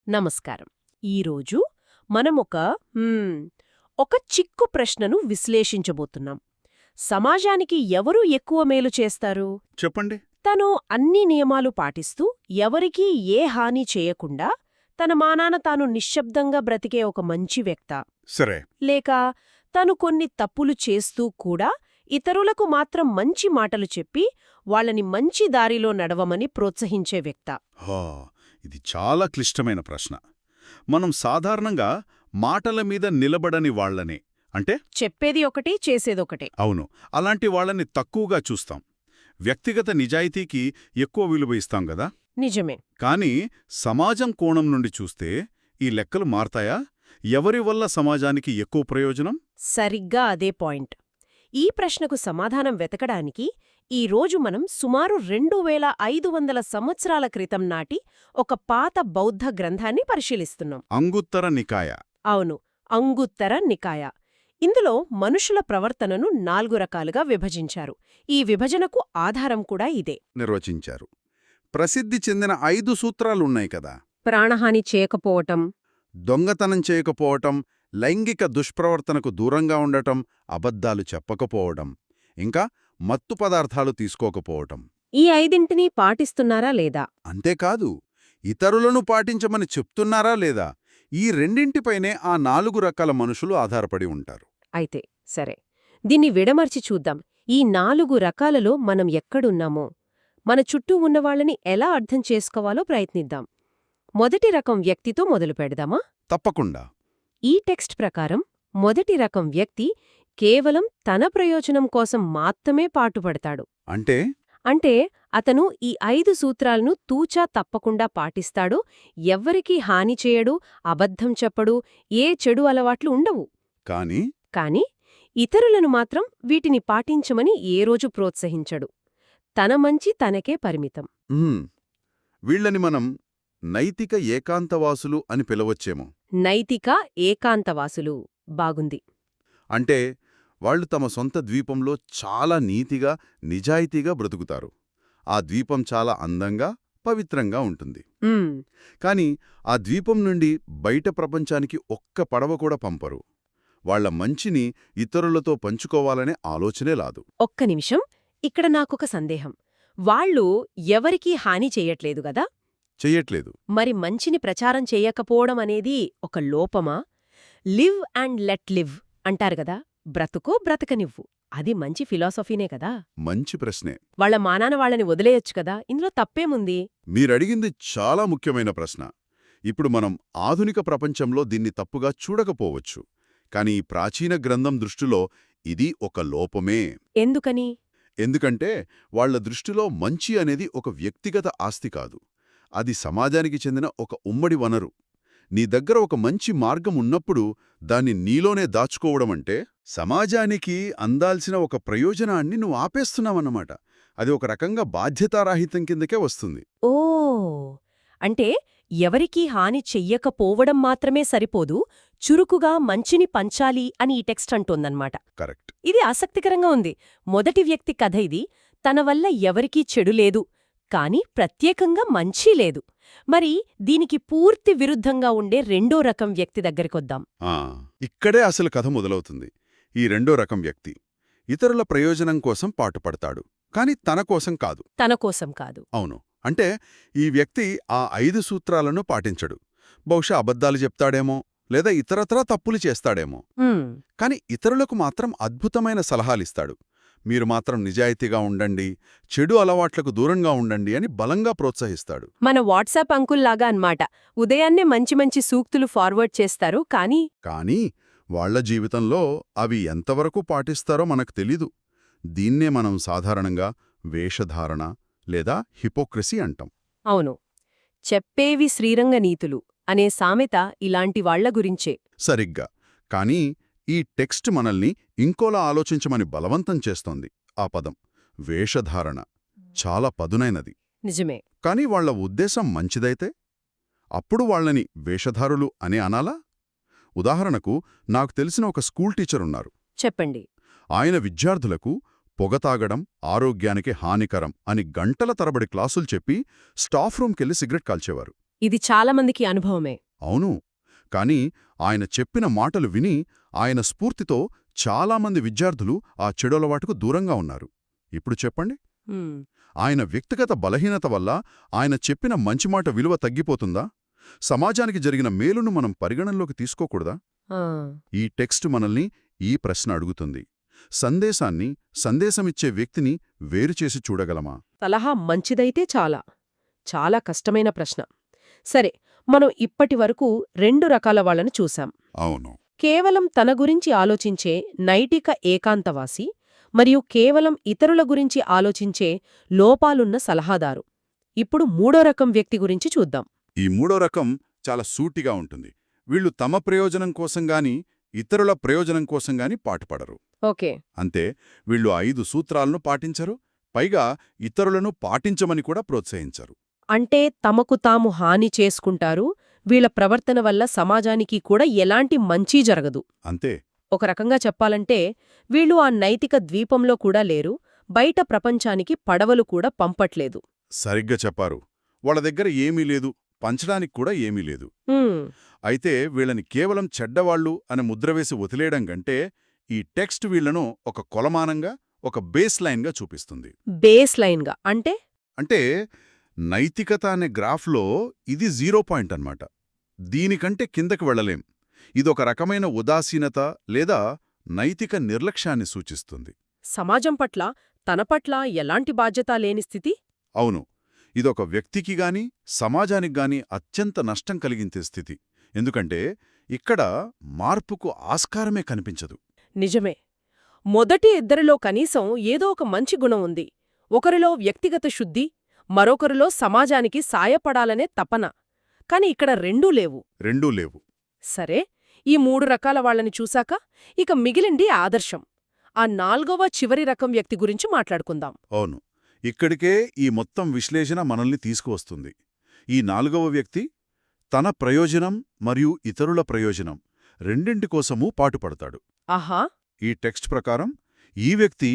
నమస్కారం. ఈరోజు మనమొక ఒక చిక్కు ప్రశ్నను విశ్లేషించబోతున్నాం. సమాజానికి ఎవరు ఎక్కువ మేలు చేస్తారు? చెప్పండి. తను అన్ని నియమాలు పాటిస్తూ ఎవరికీ ఏ హాని చేయకుండా తన మానాన తాను నిశ్శబ్దంగా బ్రతికే ఒక మంచి వ్యక్తా? సరే. లేక తను కొన్ని తప్పులు చేస్తూ కూడా ఇతరులకు మాత్రం మంచి మాటలు చెప్పి వాళ్ళని మంచి దారిలో నడవమని ప్రోత్సహించే వ్యక్తా? హా, ఇది చాలా క్లిష్టమైన ప్రశ్న. మనం సాధారణంగా మాటల మీద నిలబడని వాళ్లనే, అంటే చెప్పేది ఒకటి, చేసేదొకటే. అవును, అలాంటి వాళ్ళని తక్కువగా చూస్తాం. వ్యక్తిగత నిజాయితీకి ఎక్కువ విలువ ఇస్తాం గదా. నిజమే. కానీ సమాజం కోణం నుండి చూస్తే ఈ లెక్కలు మారతాయా? ఎవరి వల్ల సమాజానికి ఎక్కువ ప్రయోజనం? సరిగ్గా అదే పాయింట్. ఈ ప్రశ్నకు సమాధానం వెతకడానికి ఈ రోజు మనం సుమారు 2500 సంవత్సరాల క్రితం నాటి ఒక పాత బౌద్ధ గ్రంథాన్ని పరిశీలిస్తున్నాం. అంగుత్తర నికాయ. అవును, అంగుత్తర నికాయ. ఇందులో మనుషుల ప్రవర్తనను 4 రకాలుగా విభజించారు. ఈ విభజనకు ఆధారం కూడా ఇదే. నిర్వచించారు. ప్రసిద్ధి చెందిన 5 సూత్రాలున్నాయి కదా. ప్రాణహాని చేయకపోవటం, దొంగతనం చేయకపోవటం, లైంగిక దుష్ప్రవర్తనకు దూరంగా ఉండటం, అబద్ధాలు చెప్పకపోవడం, ఇంకా మత్తు పదార్థాలు తీసుకోకపోవటం. ఈ 5ంటిని పాటిస్తున్నారా లేదా? అంతేకాదు, ఇతరులను పాటించమని చెప్తున్నారా లేదా? ఈ రెండింటిపైనే ఆ 4 రకాల మనుషులు ఆధారపడి ఉంటారు. అయితే సరే, దీన్ని విడమర్చి చూద్దాం. ఈ 4 రకాలలో మనం ఎక్కడున్నామో, మన చుట్టూ ఉన్నవాళ్లని ఎలా అర్థం చేసుకోవాలో ప్రయత్నిద్దాం. మొదటి రకం వ్యక్తితో మొదలు పెడదామా? తప్పకుండా. ఈ టెక్స్ట్ ప్రకారం మొదటి రకం వ్యక్తి కేవలం తన ప్రయోజనం కోసం మాత్రమే పాటుపడతాడు. అంటే అతను ఈ 5 సూత్రాలను తూచా తప్పకుండా పాటిస్తాడు, ఎవ్వరికీ హాని చేయడు, అబద్ధం చెప్పడు, ఏ చెడు అలవాట్లు ఉండవు. కాని ఇతరులను మాత్రం వీటిని పాటించమని ఏ రోజు ప్రోత్సహించడు. తన మంచి తనకే పరిమితం. వీళ్ళని మనం నైతిక ఏకాంతవాసులు అని పిలవచ్చేమో. నైతిక ఏకాంతవాసులు బాగుంది. అంటే వాళ్ళు తమ సొంత ద్వీపంలో చాలా నీతిగా, నిజాయితీగా బ్రతుకుతారు. ఆ ద్వీపం చాలా అందంగా, పవిత్రంగా ఉంటుంది. కాని ఆ ద్వీపం నుండి బయట ప్రపంచానికి ఒక్క పడవ కూడా పంపరు. వాళ్ల మంచిని ఇతరులతో పంచుకోవాలనే ఆలోచనే లాదు. ఒక్క నిమిషం, ఇక్కడ నాకొక సందేహం. వాళ్ళు ఎవరికీ హాని చెయ్యట్లేదు గదా? చెయ్యట్లేదు. మరి మంచిని ప్రచారం చెయ్యకపోవడం అనేది ఒక లోపమా? లివ్ అండ్ లెట్ లివ్ అంటారు గదా, బ్రతుకో బ్రతకనివ్వు. అది మంచి ఫిలాసఫీనే కదా. మంచి ప్రశ్నే. వాళ్ల మానాన వాళ్ళని వదిలేయొచ్చు కదా, ఇందులో తప్పేముంది? మీరడిగింది చాలా ముఖ్యమైన ప్రశ్న. ఇప్పుడు మనం ఆధునిక ప్రపంచంలో దీన్ని తప్పుగా చూడకపోవచ్చు. కాని ఈ ప్రాచీన గ్రంథం దృష్టిలో ఇది ఒక లోపమే. ఎందుకని? ఎందుకంటే వాళ్ల దృష్టిలో మంచి అనేది ఒక వ్యక్తిగత ఆస్తి కాదు. అది సమాజానికి చెందిన ఒక ఉమ్మడి వనరు. నీ దగ్గర ఒక మంచి మార్గం ఉన్నప్పుడు దాన్ని నీలోనే దాచుకోవడమంటే సమాజానికి అందాల్సిన ఒక ప్రయోజనాన్ని నువ్వు ఆపేస్తున్నావన్నమాట. అది ఒక రకంగా బాధ్యతారాహితం కిందకే వస్తుంది. ఓ, అంటే ఎవరికీ హాని చెయ్యకపోవడం మాత్రమే సరిపోదు, చురుకుగా మంచిని పంచాలి అని ఈ టెక్స్ట్ అంటోందన్నమాట. కరెక్ట్. ఇది ఆసక్తికరంగా ఉంది. మొదటి వ్యక్తి కథ ఇది. తన వల్ల ఎవరికీ చెడు లేదు, కాని ప్రత్యేకంగా మంచీ లేదు. మరి దీనికి పూర్తి విరుద్ధంగా ఉండే రెండో రకం వ్యక్తి దగ్గరికొద్దాం. ఇక్కడే అసలు కథ మొదలవుతుంది. ఈ రెండో రకం వ్యక్తి ఇతరుల ప్రయోజనం కోసం పాటుపడతాడు, కాని తన కోసం కాదు. తన కోసం కాదు. అవును. అంటే ఈ వ్యక్తి ఆ 5 సూత్రాలను పాటించడు. బహుశా అబద్ధాలు చెప్తాడేమో, లేదా ఇతరత్రా తప్పులు చేస్తాడేమో. కాని ఇతరులకు మాత్రం అద్భుతమైన సలహాలిస్తాడు. మీరు మాత్రం నిజాయితీగా ఉండండి, చెడు అలవాట్లకు దూరంగా ఉండండి అని బలంగా ప్రోత్సహిస్తాడు. మన వాట్సాప్ అంకుల్లాగా అన్నమాట. ఉదయాన్నే మంచి మంచి సూక్తులు ఫార్వర్డ్ చేస్తారు, కానీ వాళ్ల జీవితంలో అవి ఎంతవరకు పాటిస్తారో మనకు తెలీదు. దీన్నే మనం సాధారణంగా వేషధారణ లేదా హిపోక్రసీ అంటాం. అవును, చెప్పేవి శ్రీరంగ నీతులు అనే సామెత ఇలాంటి వాళ్ల గురించే. సరిగ్గా. కానీ ఈ టెక్స్ట్ మనల్ని ఇంకోలా ఆలోచించమని బలవంతం చేస్తోంది. ఆ పదం వేషధారణ చాలా పదునైనది. నిజమే. కాని వాళ్ల ఉద్దేశం మంచిదైతే అప్పుడు వాళ్లని వేషధారులు అనే అనాలా? ఉదాహరణకు, నాకు తెలిసిన ఒక స్కూల్ టీచరున్నారు. చెప్పండి. ఆయన విద్యార్థులకు పొగ తాగడం ఆరోగ్యానికి హానికరం అని గంటల తరబడి క్లాసులు చెప్పి స్టాఫ్ రూమ్కెళ్ళి సిగరెట్ కాల్చేవారు. ఇది చాలామందికి అనుభవమే. అవును. కాని ఆయన చెప్పిన మాటలు విని ఆయన స్ఫూర్తితో చాలామంది విద్యార్థులు ఆ చెడలవాటుకు దూరంగా ఉన్నారు. ఇప్పుడు చెప్పండి, హ్మ్. ఆయన వ్యక్తిగత బలహీనత వల్ల ఆయన చెప్పిన మంచి మాట విలువ తగ్గిపోతుందా? సమాజానికి జరిగిన మేలును మనం పరిగణనలోకి తీసుకోకూడదా? ఆ. ఈ టెక్స్ట్ మనల్ని ఈ ప్రశ్న అడుగుతుంది. సందేశమిచ్చే వ్యక్తిని వేరుచేసి చూడగలమా? సలహా మంచిదైతే చాలా కష్టమైన ప్రశ్న. సరే, మనం ఇప్పటివరకు 2 రకాల వాళ్ళను చూశాం. అవును. కేవలం తన గురించి ఆలోచించే నైతిక ఏకాంతవాసి మరియు కేవలం ఇతరుల గురించి ఆలోచించే లోపాలున్న సలహాదారు. ఇప్పుడు 3వ రకం వ్యక్తి గురించి చూద్దాం. ఈ మూడో రకం చాలా సూటిగా ఉంటుంది. వీళ్ళు తమ ప్రయోజనం కోసంగాని ఇతరుల ప్రయోజనం కోసంగాని పాటుపడరు. ఓకే. అంతే, వీళ్ళు 5 సూత్రాలను పాటించరు, పైగా ఇతరులను పాటించమని కూడా ప్రోత్సహించరు. అంటే తమకు తాము హాని చేసుకుంటారు, వీళ్ళ ప్రవర్తన వల్ల సమాజానికి కూడా ఎలాంటి మంచీ జరగదు. అంతే. ఒక రకంగా చెప్పాలంటే వీళ్ళు ఆ నైతిక ద్వీపంలో కూడా లేరు, బయట ప్రపంచానికి పడవలు కూడా పంపట్లేదు. సరిగ్గా చెప్పారు. వాళ్ళ దగ్గర ఏమీ లేదు, పంచడానికి కూడా ఏమీ లేదు. హ్మ్. అయితే వీళ్ళని కేవలం చెడ్డవాళ్ళు అని ముద్రవేసి వదిలేయడం కంటే ఈ టెక్స్ట్ వీళ్లను ఒక కొలమానంగా, ఒక బేస్ లైన్గా చూపిస్తుంది. బేస్ లైన్గా అంటే? అంటే నైతికత అనే గ్రాఫ్లో ఇది 0 పాయింట్ అన్నమాట. దీనికంటే కిందకి వెళ్ళలేం. ఇదొక రకమైన ఉదాసీనత లేదా నైతిక నిర్లక్ష్యాన్ని సూచిస్తుంది. సమాజం పట్ల, తన పట్ల ఎలాంటి బాధ్యత లేని స్థితి? అవును. ఇదొక వ్యక్తికి గాని సమాజానికి గాని అత్యంత నష్టం కలిగించే స్థితి. ఎందుకంటే ఇక్కడ మార్పుకు ఆస్కారమే కనిపించదు. నిజమే. మొదటి ఇద్దరిలో కనీసం ఏదో ఒక మంచి గుణం ఉంది. ఒకరిలో వ్యక్తిగత శుద్ధి, మరొకరిలో సమాజానికి సాయపడాలనే తపన. కాని ఇక్కడ రెండూ లేవు. రెండూ లేవు. సరే, ఈ 3 రకాల వాళ్ళని చూశాక ఇక మిగిలింది ఆదర్శం. ఆ 4వ చివరి రకం వ్యక్తి గురించి మాట్లాడుకుందాం. అవును. ఇక్కడికే ఈ మొత్తం విశ్లేషణ మనల్ని తీసుకువస్తుంది. ఈ 4వ వ్యక్తి తన ప్రయోజనం మరియు ఇతరుల ప్రయోజనం రెండింటి కోసమూ పాటుపడతాడు. ఆహా. ఈ టెక్స్ట్ ప్రకారం ఈ వ్యక్తి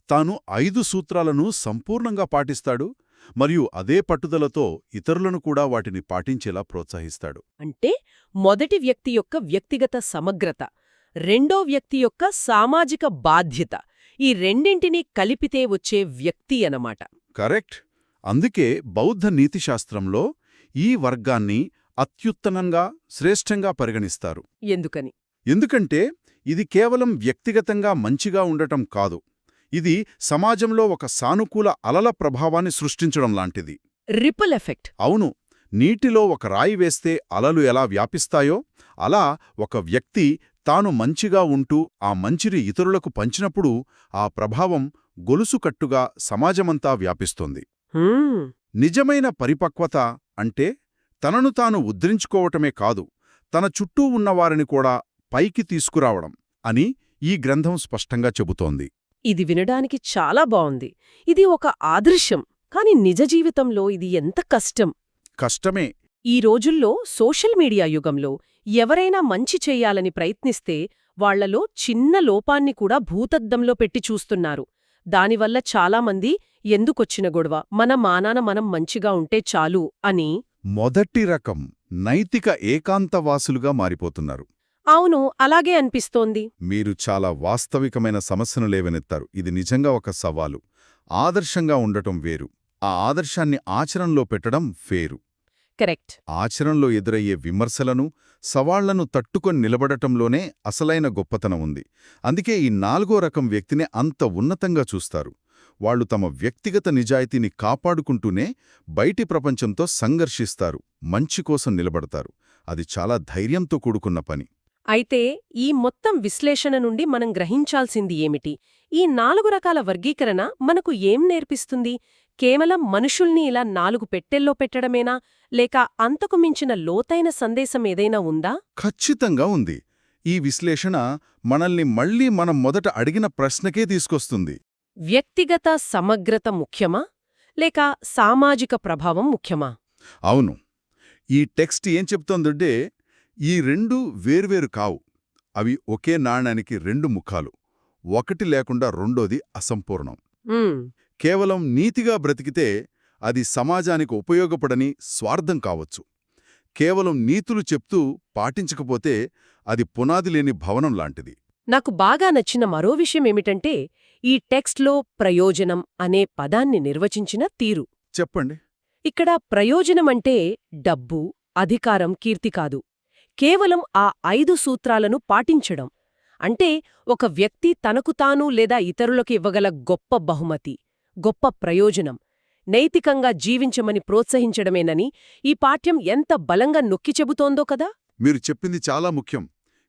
తాను 5 సూత్రాలను సంపూర్ణంగా పాటిస్తాడు మరియు అదే పట్టుదలతో ఇతరులను కూడా వాటిని పాటించేలా ప్రోత్సహిస్తాడు. అంటే మొదటి వ్యక్తి యొక్క వ్యక్తిగత సమగ్రత, రెండో వ్యక్తి యొక్క సామాజిక బాధ్యత, ఈ రెండింటినీ కలిపితే వచ్చే వ్యక్తి అన్నమాట. కరెక్ట్. అందుకే బౌద్ధ నీతిశాస్త్రంలో ఈ వర్గాన్ని అత్యుత్తమంగా, శ్రేష్టంగా పరిగణిస్తారు. ఎందుకని? ఎందుకంటే ఇది కేవలం వ్యక్తిగతంగా మంచిగా ఉండటం కాదు, ఇది సమాజంలో ఒక సానుకూల అలల ప్రభావాన్ని సృష్టించడం లాంటిది. Ripple effect. అవును. నీటిలో ఒక రాయి వేస్తే అలలు ఎలా వ్యాపిస్తాయో అలా ఒక వ్యక్తి తాను మంచిగా ఉంటూ ఆ మంచిని ఇతరులకు పంచినప్పుడు ఆ ప్రభావం గొలుసుకట్టుగా సమాజమంతా వ్యాపిస్తోంది. నిజమైన పరిపక్వత అంటే తనను తాను ఉద్ధరించుకోవటమే కాదు, తన చుట్టూ ఉన్నవారిని కూడా పైకి తీసుకురావడం అని ఈ గ్రంథం స్పష్టంగా చెబుతోంది. ఇది వినడానికి చాలా బావుంది. ఇది ఒక ఆదర్శం. కాని నిజ జీవితంలో ఇది ఎంత కష్టం. కష్టమే. ఈ రోజుల్లో సోషల్ మీడియా యుగంలో ఎవరైనా మంచి చెయ్యాలని ప్రయత్నిస్తే వాళ్లలో చిన్న లోపాన్ని కూడా భూతద్దంలో పెట్టి చూస్తున్నారు. దానివల్ల చాలామంది ఎందుకొచ్చిన గొడవ, మన మానాన మనం మంచిగా ఉంటే చాలు అని మొదటి రకం నైతిక ఏకాంతవాసులుగా మారిపోతున్నారు. అవును, అలాగే అనిపిస్తోంది. మీరు చాలా వాస్తవికమైన సమస్యను లేవనెత్తారు. ఇది నిజంగా ఒక సవాలు. ఆదర్శంగా ఉండటం వేరు, ఆ ఆదర్శాన్ని ఆచరణలో పెట్టడం వేరు. కరెక్ట్. ఆచరణలో ఎదురయ్యే విమర్శలను, సవాళ్లను తట్టుకొని నిలబడటంలోనే అసలైన గొప్పతనం ఉంది. అందుకే ఈ 4వ రకం వ్యక్తిని అంత ఉన్నతంగా చూస్తారు. వాళ్ళు తమ వ్యక్తిగత నిజాయితీని కాపాడుకుంటూనే బయటి ప్రపంచంతో సంఘర్షిస్తారు, మంచి కోసం నిలబడతారు. అది చాలా ధైర్యంతో కూడుకున్న పని. అయితే ఈ మొత్తం విశ్లేషణ నుండి మనం గ్రహించాల్సింది ఏమిటి? ఈ 4 రకాల వర్గీకరణ మనకు ఏం నేర్పిస్తుంది? కేవలం మనుషుల్ని ఇలా 4 పెట్టెల్లో పెట్టడమేనా, లేక అంతకు మించిన లోతైన సందేశం ఏదైనా ఉందా? ఖచ్చితంగా ఉంది. ఈ విశ్లేషణ మనల్ని మళ్లీ మనం మొదట అడిగిన ప్రశ్నకే తీసుకొస్తుంది. వ్యక్తిగత సమగ్రత ముఖ్యమా, లేక సామాజిక ప్రభావం ముఖ్యమా? అవును. ఈ టెక్స్ట్ ఏం చెప్తోందంటే ఈ రెండూ వేర్వేరు కావు. అవి ఒకే నాణానికి 2 ముఖాలు. ఒకటి లేకుండా రెండోది అసంపూర్ణం. కేవలం నీతిగా బ్రతికితే అది సమాజానికి ఉపయోగపడని స్వార్థం కావచ్చు. కేవలం నీతులు చెప్తూ పాటించకపోతే అది పునాది లేని భవనం లాంటిది. నాకు బాగా నచ్చిన మరో విషయమేమిటంటే ఈ టెక్స్ట్లో ప్రయోజనం అనే పదాన్ని నిర్వచించిన తీరు. చెప్పండి. ఇక్కడ ప్రయోజనమంటే డబ్బు, అధికారం, కీర్తి కాదు. కేవలం ఆ 5 సూత్రాలను పాటించడం. అంటే ఒక వ్యక్తి తనకు తాను లేదా ఇతరులకు ఇవ్వగల గొప్ప బహుమతి, గొప్ప ప్రయోజనం, నైతికంగా జీవించమని ప్రోత్సహించడమేనని ఈ పాఠ్యం ఎంత బలంగా నొక్కి చెబుతోందో కదా. మీరు చెప్పింది చాలా ముఖ్యం.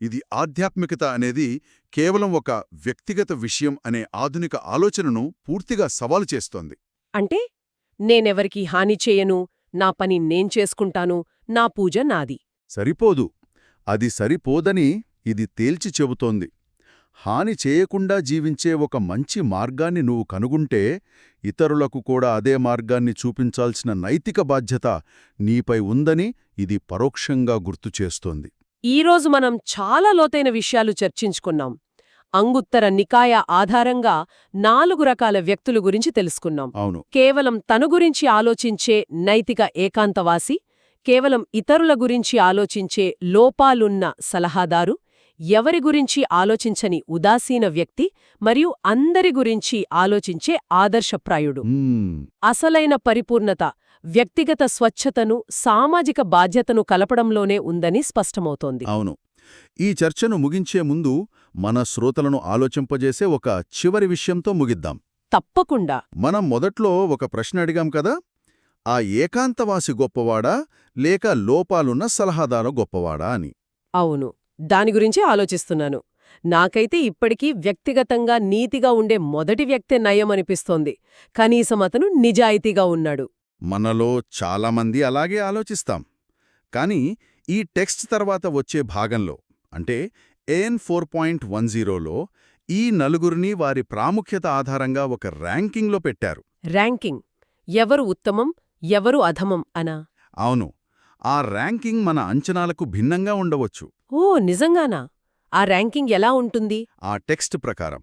ఇది ఆధ్యాత్మికత అనేది కేవలం ఒక వ్యక్తిగత విషయం అనే ఆధునిక ఆలోచనను పూర్తిగా సవాలు చేస్తోంది. అంటే నేనెవరికీ హాని చేయను, నా పని నేను చేసుకుంటాను, నా పూజ నాది. సరిపోదు. అది సరిపోదని ఇది తేల్చి చెబుతోంది. హాని చేయకుండా జీవించే ఒక మంచి మార్గాన్ని నువ్వు కనుగుంటే ఇతరులకు కూడా అదే మార్గాన్ని చూపించాల్సిన నైతిక బాధ్యత నీపై ఉందని ఇది పరోక్షంగా గుర్తుచేస్తోంది. ఈరోజు మనం చాలా లోతైన విషయాలు చర్చించుకున్నాం. అంగుత్తర నికాయ ఆధారంగా 4 రకాల వ్యక్తుల గురించి తెలుసుకున్నాం. అవును. కేవలం తన గురించి ఆలోచించే నైతిక ఏకాంతవాసి, కేవలం ఇతరుల గురించి ఆలోచించే లోపాలున్న సలహాదారు, ఎవరి గురించి ఆలోచించని ఉదాసీన వ్యక్తి, మరియు అందరి గురించి ఆలోచించే ఆదర్శప్రాయుడు. అసలైన పరిపూర్ణత వ్యక్తిగత స్వచ్ఛతను, సామాజిక బాధ్యతను కలపడంలోనే ఉందని స్పష్టమవుతోంది. అవును. ఈ చర్చను ముగించే ముందు మన శ్రోతలను ఆలోచింపజేసే ఒక చివరి విషయంతో ముగిద్దాం. తప్పకుండా. మనం మొదట్లో ఒక ప్రశ్న అడిగాం కదా, ఆ ఏకాంతవాసి గొప్పవాడా లేక లోపాలున్న సలహాదారు గొప్పవాడా అని. అవును, దాని గురించే ఆలోచిస్తున్నాను. నాకైతే ఇప్పటికీ వ్యక్తిగతంగా నీతిగా ఉండే మొదటి వ్యక్తే నయమనిపిస్తోంది. కనీసం అతను నిజాయితీగా ఉన్నాడు. మనలో చాలామంది అలాగే ఆలోచిస్తాం. కానీ ఈ టెక్స్ట్ తర్వాత వచ్చే భాగంలో అంటే AN 4.10లో ఈ నలుగురిని వారి ప్రాముఖ్యత ఆధారంగా ఒక ర్యాంకింగ్లో పెట్టారు. ర్యాంకింగ్? ఎవరు ఉత్తమం, ఎవరు అధమం అనా? అవును. ఆ ర్యాంకింగ్ మన అంచనాలకు భిన్నంగా ఉండవచ్చు. ఓ, నిజంగానా? ఆ ర్యాంకింగ్ ఎలా ఉంటుంది? ఆ టెక్స్ట్ ప్రకారం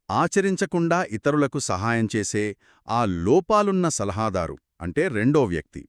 ఆచరించకుండా ఇతరులకు సహాయం చేసే ఆ లోపాలున్న సలహాదారు అంటే రెండో వ్యక్తి,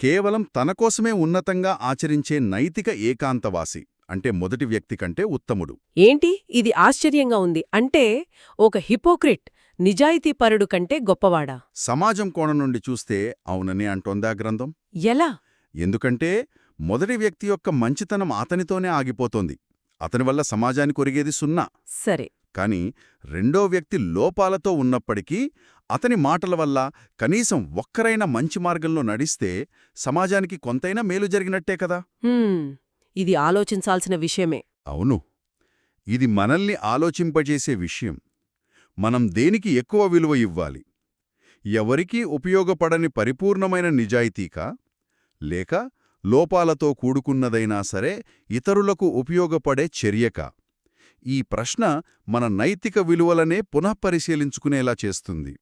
కేవలం తనకోసమే ఉన్నతంగా ఆచరించే నైతిక ఏకాంతవాసి అంటే మొదటి వ్యక్తి కంటే ఉత్తముడు. ఏంటి, ఇది ఆశ్చర్యంగా ఉంది. అంటే ఒక హిపోక్రిట్ నిజాయితీపరుడు కంటే గొప్పవాడా? సమాజం కోణం నుండి చూస్తే అవునని అంటోందా గ్రంథం. ఎలా? ఎందుకంటే మొదటి వ్యక్తి యొక్క మంచితనం అతనితోనే ఆగిపోతోంది. అతని వల్ల సమాజానికి ఒరిగేది 0. సరే. కాని రెండో వ్యక్తి లోపాలతో ఉన్నప్పటికీ అతని మాటల వల్ల కనీసం ఒక్కరైనా మంచి మార్గంలో నడిస్తే సమాజానికి కొంతైనా మేలు జరిగినట్టే కదా. ఇది ఆలోచించాల్సిన విషయమే. అవును. ఇది మనల్ని ఆలోచింపజేసే విషయం. మనం దేనికి ఎక్కువ విలువ ఇవ్వాలి? ఎవరికీ ఉపయోగపడని పరిపూర్ణమైన నిజాయితీకా, లేక లోపాలతో కూడుకున్నదైనా సరే ఇతరులకు ఉపయోగపడే చర్యకా? ఈ ప్రశ్న మన నైతిక విలువలనే పునఃపరిశీలించుకునేలా చేస్తుంది.